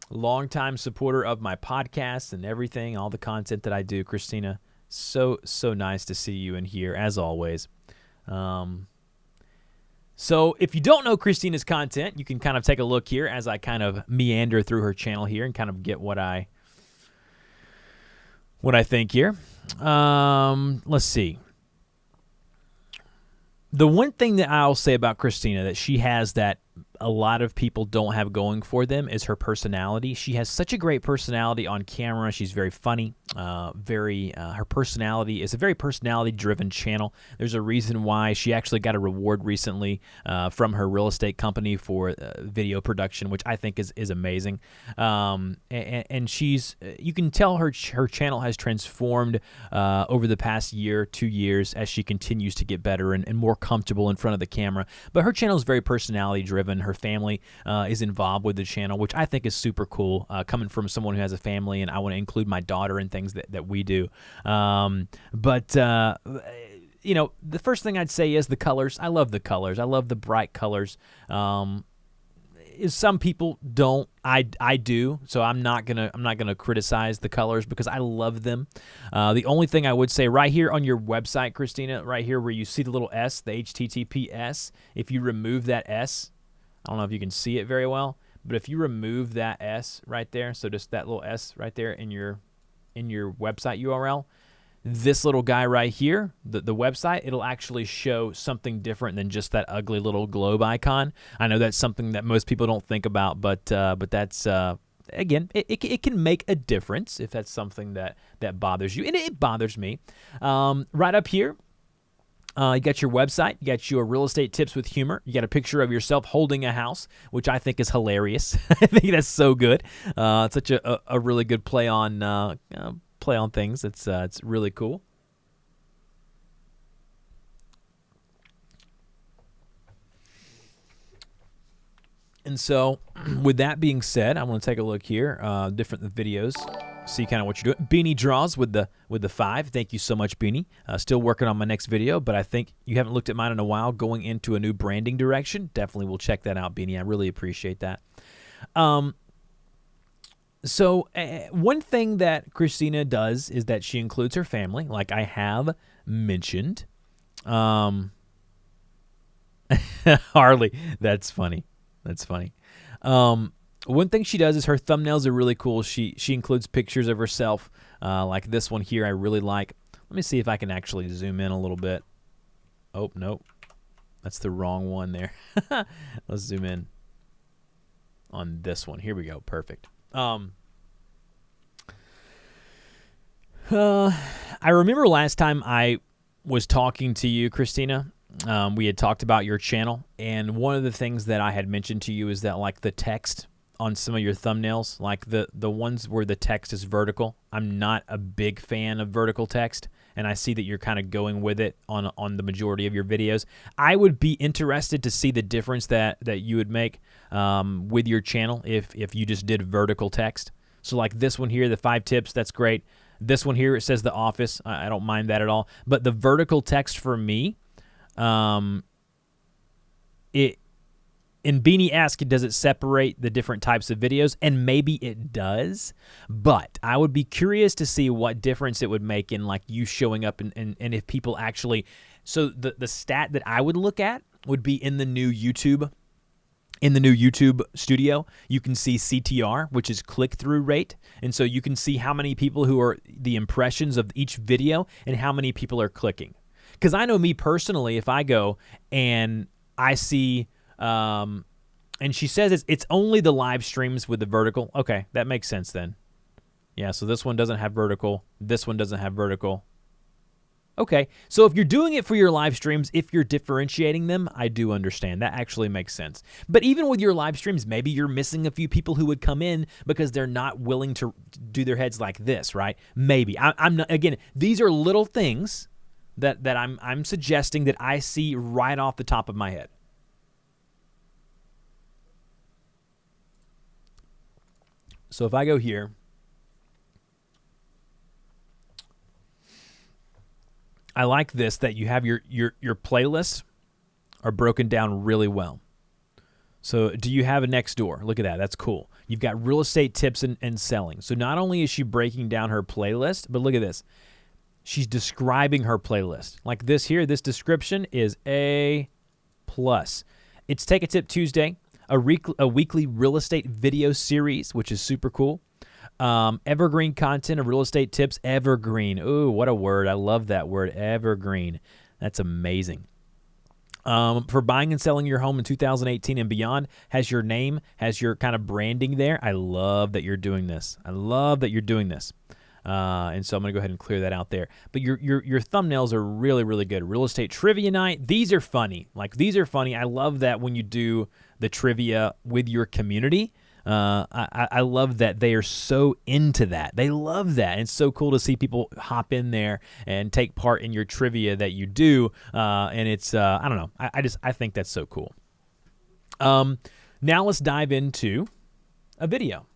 Longtime supporter of my podcast and everything, all the content that I do. Christina, so nice to see you in here, as always. So if you don't know Christina's content, you can kind of take a look here as I kind of meander through her channel here and kind of get what I think here. Let's see. The one thing that I'll say about Christina that she has that a lot of people don't have going for them is her personality. She has such a great personality on camera. She's very funny. Her personality is a very personality-driven channel. There's a reason why she actually got a reward recently from her real estate company for video production, which I think is amazing. And she's, you can tell her channel has transformed over the past year, 2 years, as she continues to get better and more comfortable in front of the camera. But her channel is very personality-driven. Her family is involved with the channel, which I think is super cool, coming from someone who has a family, and I want to include my daughter in things that we do. But you know, the first thing I'd say is the colors. I love the colors. I love the bright colors. some people don't. I do. So I'm not gonna criticize the colors because I love them. The only thing I would say right here on your website, Christina, right here where you see the little S, the HTTPS, if you remove that S, I don't know if you can see it very well, but if you remove that S right there, so just that little S right there in your website URL, this little guy right here, the website, it'll actually show something different than just that ugly little globe icon. I know that's something that most people don't think about, but that's again, it can make a difference if that's something that bothers you, and it bothers me. Right up here, you got your website, you got your real estate tips with humor, you got a picture of yourself holding a house, which I think is hilarious. I think that's so good. It's such a really good play on things. It's really cool. And so, with that being said, I'm going to take a look here, different videos, see kind of what you're doing. Beanie Draws with the 5. Thank you so much, Beanie. Still working on my next video, but I think you haven't looked at mine in a while. Going into a new branding direction, definitely will check that out, Beanie. I really appreciate that. So one thing that Christina does is that she includes her family, like I have mentioned. Harley, that's funny. That's funny. One thing she does is her thumbnails are really cool. She includes pictures of herself, like this one here I really like. Let me see if I can actually zoom in a little bit. Oh, nope. That's the wrong one there. Let's zoom in on this one. Here we go. Perfect. I remember last time I was talking to you, Christina, we had talked about your channel, and one of the things that I had mentioned to you is that like the text on some of your thumbnails, like the ones where the text is vertical, I'm not a big fan of vertical text, and I see that you're kind of going with it on the majority of your videos. I would be interested to see the difference that you would make with your channel if you just did vertical text. So like this one here, the 5 tips, that's great. This one here, it says The Office. I don't mind that at all. But the vertical text for me, in Beanie Ask, does it separate the different types of videos? And maybe it does, but I would be curious to see what difference it would make in like you showing up and if people actually, so the stat that I would look at would be in the new YouTube. In the new YouTube studio, you can see CTR, which is click-through rate. And so you can see how many people who are the impressions of each video and how many people are clicking. Because I know me personally, if I go and I see, and she says it's only the live streams with the vertical. Okay, that makes sense then. Yeah, so this one doesn't have vertical. This one doesn't have vertical. Okay, so if you're doing it for your live streams, if you're differentiating them, I do understand. That actually makes sense. But even with your live streams, maybe you're missing a few people who would come in because they're not willing to do their heads like this, right? Maybe. I'm not, again, these are little things that I'm suggesting that I see right off the top of my head. So if I go here, I like this, that you have your playlists are broken down really well. So do you have a next door? Look at that. That's cool. You've got real estate tips and selling. So not only is she breaking down her playlist, but look at this. She's describing her playlist. Like this here, this description is A+. It's Take a Tip Tuesday, a weekly real estate video series, which is super cool. Evergreen content of real estate tips. Evergreen. Ooh, what a word. I love that word. Evergreen. That's amazing. For buying and selling your home in 2018 and beyond, has your name, has your kind of branding there. I love that you're doing this. I love that you're doing this. And so I'm going to go ahead and clear that out there. But your thumbnails are really, really good. Real estate trivia night. These are funny. Like, these are funny. I love that when you do the trivia with your community. I love that they are so into that. They love that. It's so cool to see people hop in there and take part in your trivia that you do. And it's, I don't know. I think that's so cool. Now let's dive into a video.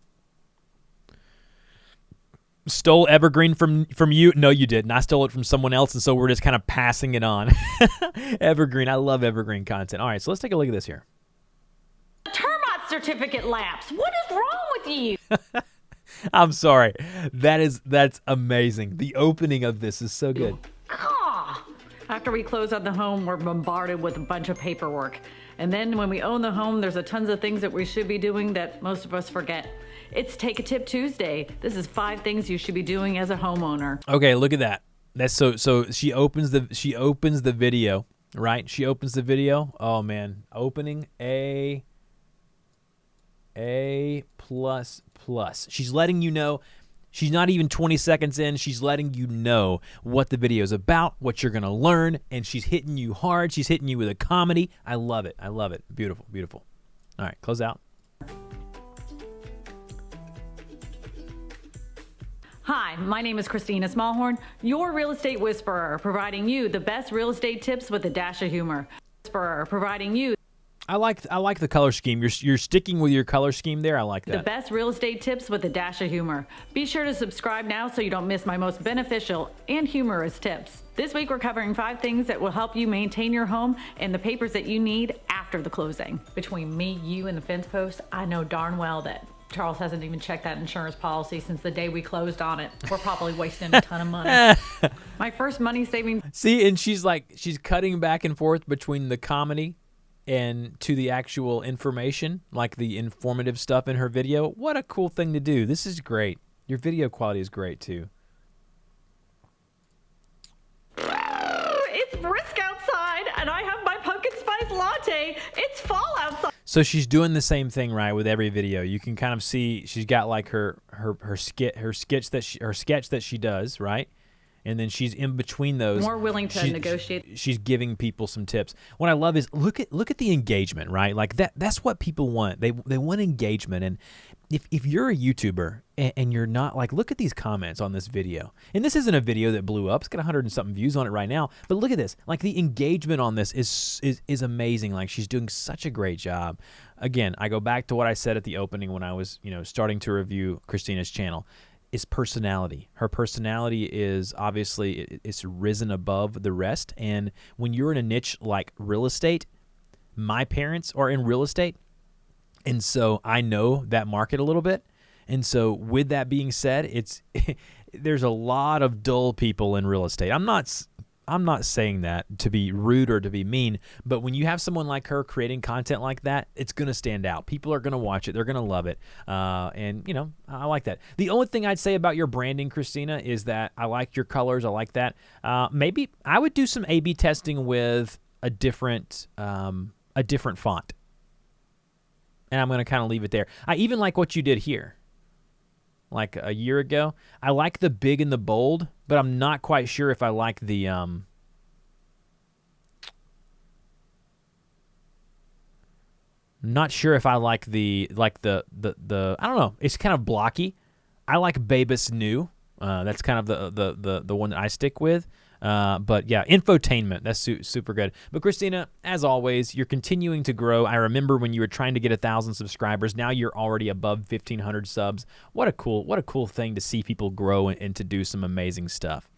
Stole Evergreen from you? No, you didn't. I stole it from someone else, and so we're just kind of passing it on. Evergreen. I love Evergreen content. All right, so let's take a look at this here. certificate lapse. What is wrong with you? I'm sorry. That's amazing. The opening of this is so good. After we close on the home, we're bombarded with a bunch of paperwork. And then when we own the home, there's a tons of things that we should be doing that most of us forget. It's Take a Tip Tuesday. This is 5 things you should be doing as a homeowner. Okay, look at that. That's so she opens the video, right? She opens the video. Oh man, opening A++. She's letting you know. She's not even 20 seconds in. She's letting you know what the video is about, what you're going to learn, and she's hitting you hard. She's hitting you with a comedy. I love it. I love it. Beautiful, beautiful. All right, close out. Hi, my name is Christina Smallhorn, your real estate whisperer, providing you the best real estate tips with a dash of humor. Whisperer, providing you I like the color scheme. You're sticking with your color scheme there. I like that. the best real estate tips with a dash of humor. Be sure to subscribe now so you don't miss my most beneficial and humorous tips. This week we're covering 5 things that will help you maintain your home and the papers that you need after the closing. Between me, you, and the fence post, I know darn well that Charles hasn't even checked that insurance policy since the day we closed on it. We're probably wasting a ton of money. My first money saving. See, and she's cutting back and forth between the comedy and to the actual information, like the informative stuff in her video. What a cool thing to do. This is great. Your video quality is great too. It's brisk outside and I have my pumpkin spice latte. It's fall outside. So she's doing the same thing, right, with every video. You can kind of see she's got like her sketch that she does, right? And then she's in between those. More willing to negotiate. She's giving people some tips. What I love is look at the engagement, right? Like that's what people want. They want engagement. And if you're a YouTuber and you're not, like, look at these comments on this video. And this isn't a video that blew up. It's got 100 and something views on it right now. But look at this. Like, the engagement on this is amazing. Like, she's doing such a great job. Again, I go back to what I said at the opening when I was, starting to review Christina's channel. Is personality. Her personality is obviously, it's risen above the rest. And when you're in a niche like real estate, my parents are in real estate, and so I know that market a little bit. And so with that being said, it's there's a lot of dull people in real estate. I'm not saying that to be rude or to be mean, but when you have someone like her creating content like that, it's going to stand out. People are going to watch it. They're going to love it. And, I like that. The only thing I'd say about your branding, Christina, is that I like your colors. I like that. Maybe I would do some A/B testing with a different font. And I'm going to kind of leave it there. I even like what you did here. Like a year ago. I like the big and the bold, but I'm not quite sure if I like the not sure if I like the I don't know. It's kind of blocky. I like Babus New. That's kind of the one that I stick with. But yeah, infotainment, that's super good. But Christina, as always, you're continuing to grow. I remember when you were trying to get 1,000 subscribers. Now you're already above 1,500 subs. What a cool thing to see people grow and to do some amazing stuff.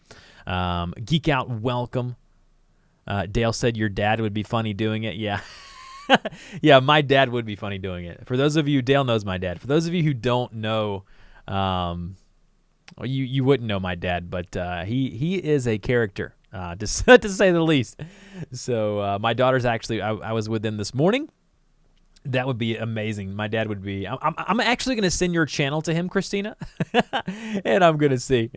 Geek Out, welcome. Dale said your dad would be funny doing it. Yeah. Yeah, my dad would be funny doing it. For those of you, Dale knows my dad. For those of you who don't know, well, you wouldn't know my dad, but he is a character, to say the least. So my daughter's actually, I was with them this morning. That would be amazing. My dad would be. I'm actually going to send your channel to him, Christina, and I'm going to see.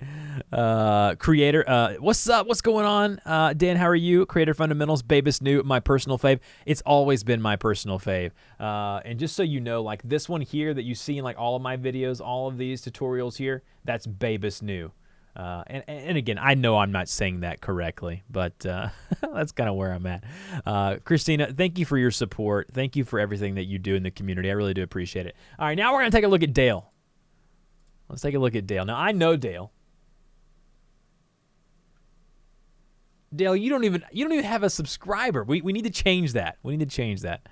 Creator, what's up? What's going on? Dan, how are you? Creator Fundamentals, Babus New, my personal fave. It's always been my personal fave. And just so you know, like this one here that you see in like all of my videos, all of these tutorials here, that's Babus New. And again, I know I'm not saying that correctly, but that's kind of where I'm at. Christina, thank you for your support. Thank you for everything that you do in the community. I really do appreciate it. All right, now we're going to take a look at Dale. Let's take a look at Dale. Now, I know Dale. Dale, you don't even have a subscriber. We need to change that. We need to change that.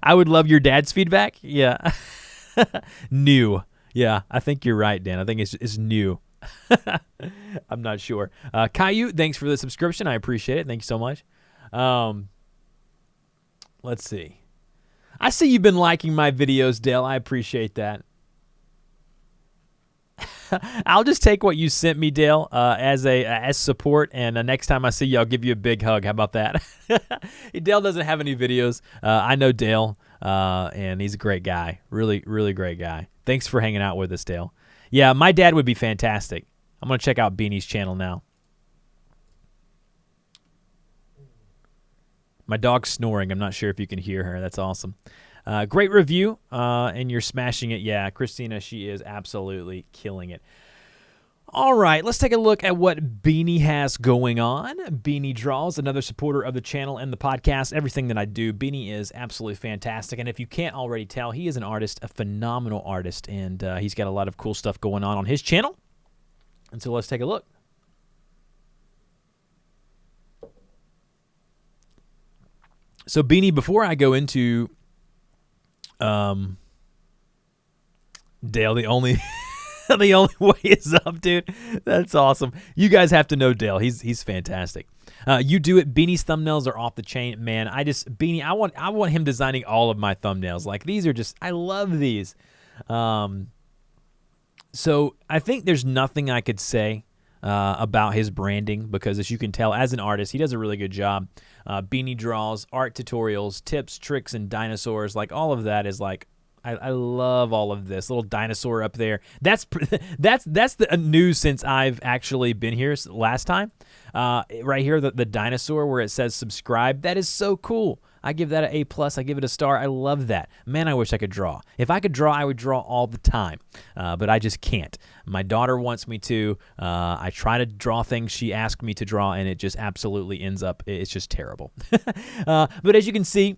I would love your dad's feedback. Yeah. New. Yeah, I think you're right, Dan. I think it's new. I'm not sure. Caillou, thanks for the subscription. I appreciate it. Thank you so much. Let's see. I see you've been liking my videos, Dale. I appreciate that. I'll just take what you sent me, Dale, as support, and next time I see you, I'll give you a big hug. How about that? Dale doesn't have any videos. I know Dale, and he's a great guy. Really, really great guy. Thanks for hanging out with us, Dale. Yeah, my dad would be fantastic. I'm going to check out Beanie's channel now. My dog's snoring. I'm not sure if you can hear her. That's awesome. Great review, and you're smashing it. Yeah, Christina, she is absolutely killing it. All right, let's take a look at what Beanie has going on. Beanie Draws, another supporter of the channel and the podcast. Everything that I do, Beanie is absolutely fantastic. And if you can't already tell, he is an artist, a phenomenal artist, and he's got a lot of cool stuff going on his channel. And so let's take a look. So Beanie, before I go into Dale, the only the only way is up, dude. That's awesome. You guys have to know Dale. He's fantastic. You do it. Beanie's thumbnails are off the chain, man. Beanie, I want him designing all of my thumbnails. Like, these are just, I love these. So I think there's nothing I could say about his branding, because as you can tell, as an artist, he does a really good job. Beanie Draws, art tutorials, tips, tricks, and dinosaurs. Like, all of that is like, I love all of this. Little dinosaur up there. That's the news since I've actually been here last time. Right here, the dinosaur where it says subscribe. That is so cool. I give that an A+. I give it a star. I love that. Man, I wish I could draw. If I could draw, I would draw all the time. But I just can't. My daughter wants me to. I try to draw things she asked me to draw, and it just absolutely ends up, it's just terrible. But as you can see,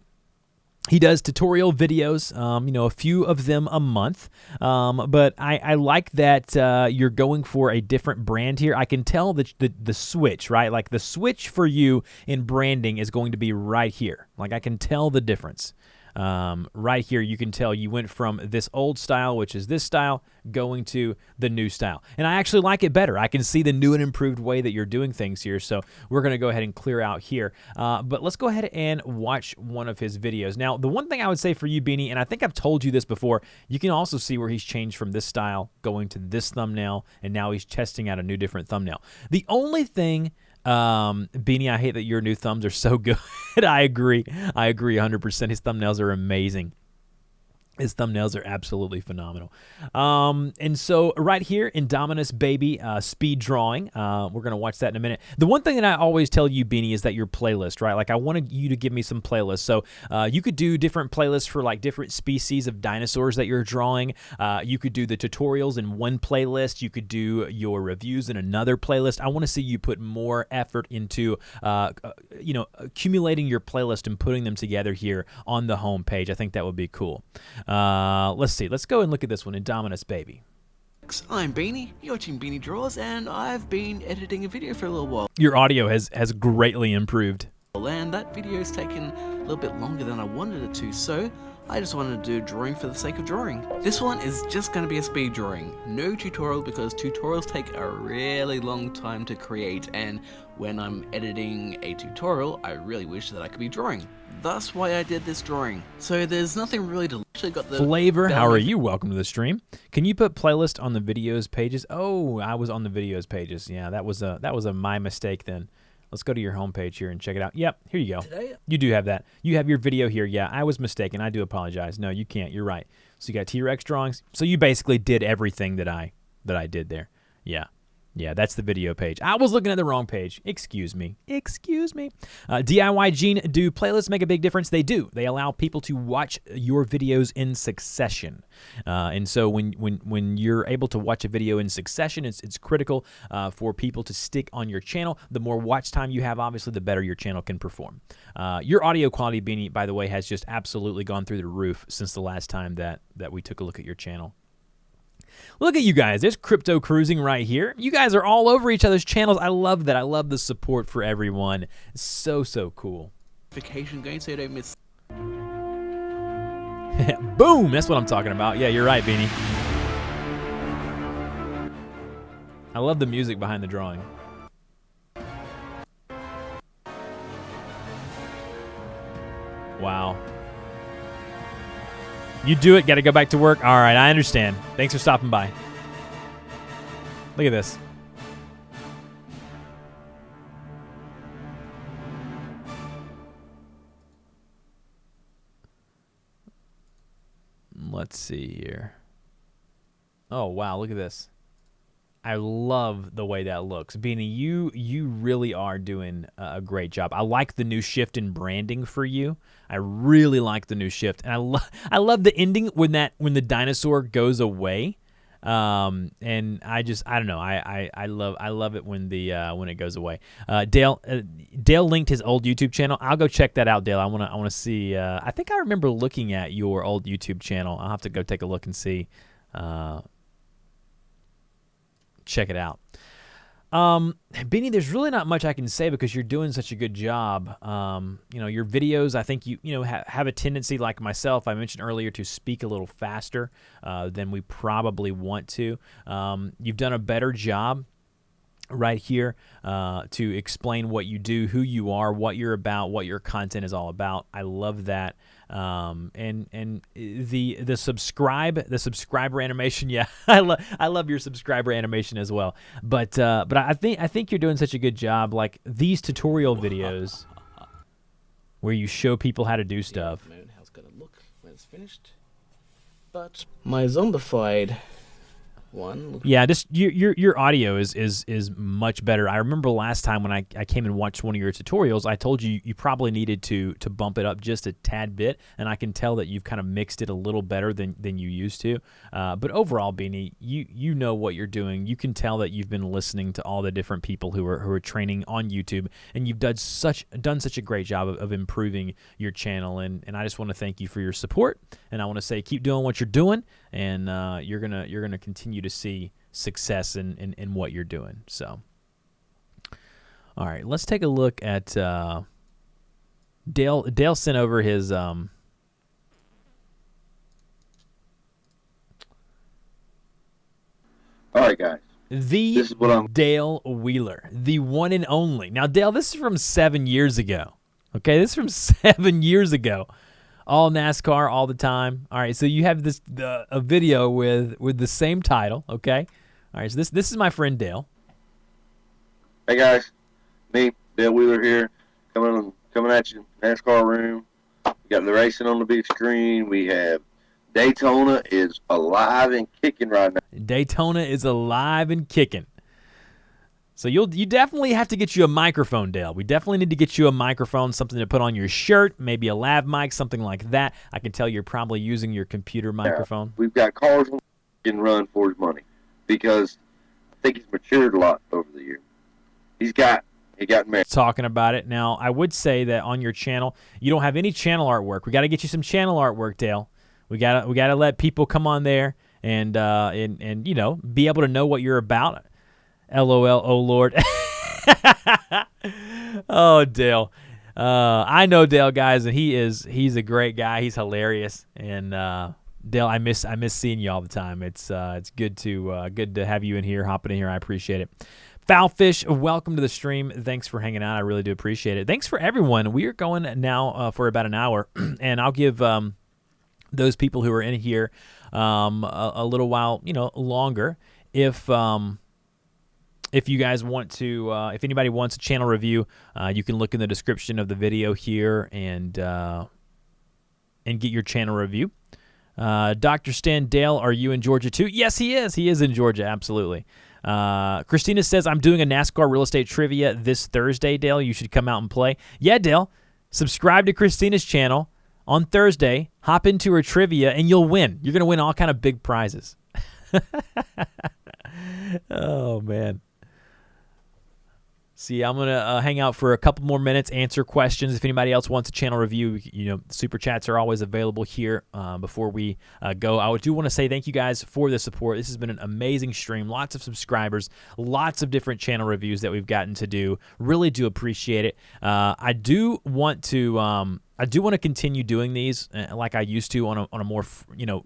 he does tutorial videos, a few of them a month, but I like that you're going for a different brand here. I can tell the switch, right? Like, the switch for you in branding is going to be right here. Like, I can tell the difference. Right here, you can tell you went from this old style, which is this style, going to the new style. And I actually like it better. I can see the new and improved way that you're doing things here. So we're going to go ahead and clear out here. But let's go ahead and watch one of his videos. Now, the one thing I would say for you, Beanie, and I think I've told you this before, you can also see where he's changed from this style going to this thumbnail, and now he's testing out a new different thumbnail. The only thing, Beanie, I hate that your new thumbs are so good. I agree 100%. His thumbnails are amazing. His thumbnails are absolutely phenomenal. And so right here, Indominus Baby, speed drawing. We're going to watch that in a minute. The one thing that I always tell you, Beanie, is that your playlist, right? Like, I wanted you to give me some playlists. So you could do different playlists for, like, different species of dinosaurs that you're drawing. You could do the tutorials in one playlist. You could do your reviews in another playlist. I want to see you put more effort into, accumulating your playlist and putting them together here on the home page. I think that would be cool. Let's see. Let's go and look at this one, Indominus Baby. I'm Beanie, you're watching Beanie Draws, and I've been editing a video for a little while. Your audio has greatly improved. And that video's taken a little bit longer than I wanted it to, so I just wanted to do drawing for the sake of drawing. This one is just going to be a speed drawing. No tutorial, because tutorials take a really long time to create, and when I'm editing a tutorial, I really wish that I could be drawing. That's why I did this drawing. So there's nothing really to actually got the Flavor. How are you? Welcome to the stream. Can you put playlist on the videos pages? Oh, I was on the videos pages. Yeah, that was a my mistake then. Let's go to your homepage here and check it out. Yep, here you go. Today? You do have that. You have your video here. Yeah, I was mistaken. I do apologize. No, you can't. You're right. So you got T-Rex drawings. So you basically did everything that I did there. Yeah. Yeah, that's the video page. I was looking at the wrong page. Excuse me. Excuse me. DIY Gene, do playlists make a big difference? They do. They allow people to watch your videos in succession. And so when you're able to watch a video in succession, it's critical for people to stick on your channel. The more watch time you have, obviously, the better your channel can perform. Your audio quality, Beanie, by the way, has just absolutely gone through the roof since the last time that we took a look at your channel. Look at you guys. There's Crypto Cruising right here. You guys are all over each other's channels. I love that. I love the support for everyone. It's so cool. Vacation going so you don't miss. Boom! That's what I'm talking about. Yeah, you're right, Beanie. I love the music behind the drawing. Wow. You do it. Got to go back to work. All right, I understand. Thanks for stopping by. Look at this. Let's see here. Oh, wow, look at this. I love the way that looks. Beanie, you really are doing a great job. I like the new shift in branding for you. I really like the new shift. And I love the ending when the dinosaur goes away. And I don't know. I love it when it goes away. Dale linked his old YouTube channel. I'll go check that out, Dale. I want to see. I think I remember looking at your old YouTube channel. I'll have to go take a look and see. Check it out. Beanie, there's really not much I can say because you're doing such a good job. Your videos, I think you have a tendency, like myself, I mentioned earlier, to speak a little faster than we probably want to. You've done a better job right here to explain what you do, who you are, what you're about, what your content is all about. I love that. And the subscriber animation, yeah, I love your subscriber animation as well. But I think you're doing such a good job, like these tutorial videos where you show people how to do stuff. How it's gonna look when it's finished. But my zombified one. Yeah, just your audio is much better. I remember last time when I came and watched one of your tutorials, I told you probably needed to bump it up just a tad bit, and I can tell that you've kind of mixed it a little better than you used to. But overall, Beanie, you know what you're doing. You can tell that you've been listening to all the different people who are training on YouTube, and you've done such a great job of improving your channel. And I just want to thank you for your support, and I want to say keep doing what you're doing, and you're gonna continue to see success in what you're doing. So, all right, let's take a look at Dale. Dale sent over his all right, guys. This is what Dale Wheeler, the one and only. Now, Dale, this is from 7 years ago. Okay, this is from 7 years ago. All NASCAR, all the time. All right, so you have a video with the same title. Okay, all right. So this is my friend Dale. Hey guys, me Dale Wheeler here, coming at you, NASCAR room. We got the racing on the big screen. We have Daytona is alive and kicking right now. Daytona is alive and kicking. So you definitely have to get you a microphone, Dale. We definitely need to get you a microphone, something to put on your shirt, maybe a lav mic, something like that. I can tell you're probably using your computer microphone. Yeah, we've got cars he can run for his money because I think he's matured a lot over the years. He got married. Talking about it now, I would say that on your channel, you don't have any channel artwork. We got to get you some channel artwork, Dale. We gotta let people come on there and be able to know what you're about. LOL, oh Lord. Oh, Dale. I know Dale, guys, and he's a great guy. He's hilarious. And Dale, I miss seeing you all the time. It's good to have you in here, hopping in here. I appreciate it. Foulfish, welcome to the stream. Thanks for hanging out. I really do appreciate it. Thanks for everyone. We are going now for about an hour, and I'll give those people who are in here a little while, longer. If you guys want to, if anybody wants a channel review, you can look in the description of the video here and get your channel review. Dr. Stan Dale, are you in Georgia too? Yes, he is. He is in Georgia, absolutely. Christina says, I'm doing a NASCAR real estate trivia this Thursday, Dale. You should come out and play. Yeah, Dale, subscribe to Christina's channel on Thursday. Hop into her trivia, and you'll win. You're going to win all kind of big prizes. Oh, man. See, I'm going to hang out for a couple more minutes, answer questions. If anybody else wants a channel review, super chats are always available here before we go. I do want to say thank you guys for the support. This has been an amazing stream. Lots of subscribers, lots of different channel reviews that we've gotten to do. Really do appreciate it. I do want to continue doing these like I used to on a more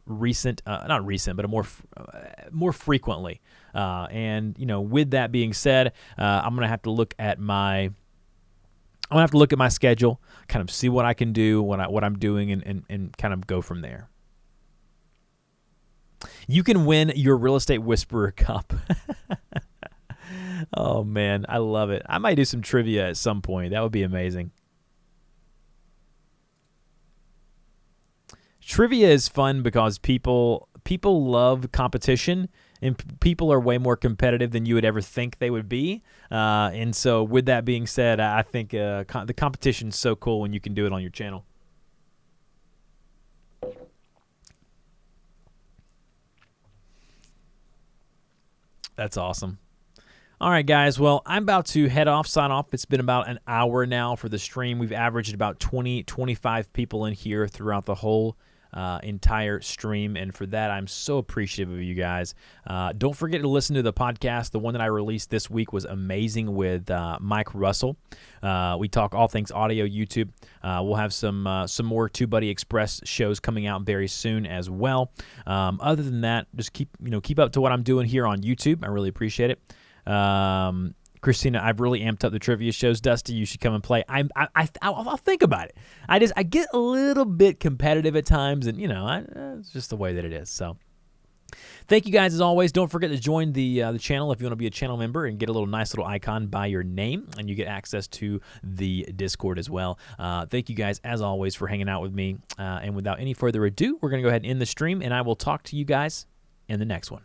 recent, not recent, but more frequently. And with that being said, I'm gonna have to look at my schedule, kind of see what I can do, what I'm doing, and kind of go from there. You can win your Real Estate Whisperer Cup. Oh, man. I love it. I might do some trivia at some point. That would be amazing. Trivia is fun because people love competition, and people are way more competitive than you would ever think they would be. And so with that being said, I think the competition is so cool when you can do it on your channel. That's awesome. All right, guys. Well, I'm about to head off, sign off. It's been about an hour now for the stream. We've averaged about 20, 25 people in here throughout the whole entire stream, and for that I'm so appreciative of you guys. Don't forget to listen to the podcast. The one that I released this week was amazing with Mike Russell. We talk all things audio, YouTube. We'll have some more TubeBuddy Express shows coming out very soon as well. Other than that, just keep up to what I'm doing here on YouTube. I really appreciate it. Christina, I've really amped up the trivia shows. Dusty, you should come and play. I'll think about it. I get a little bit competitive at times, and it's just the way that it is. So, thank you guys as always. Don't forget to join the channel if you want to be a channel member and get a nice little icon by your name, and you get access to the Discord as well. Thank you guys as always for hanging out with me. And without any further ado, we're gonna go ahead and end the stream, and I will talk to you guys in the next one.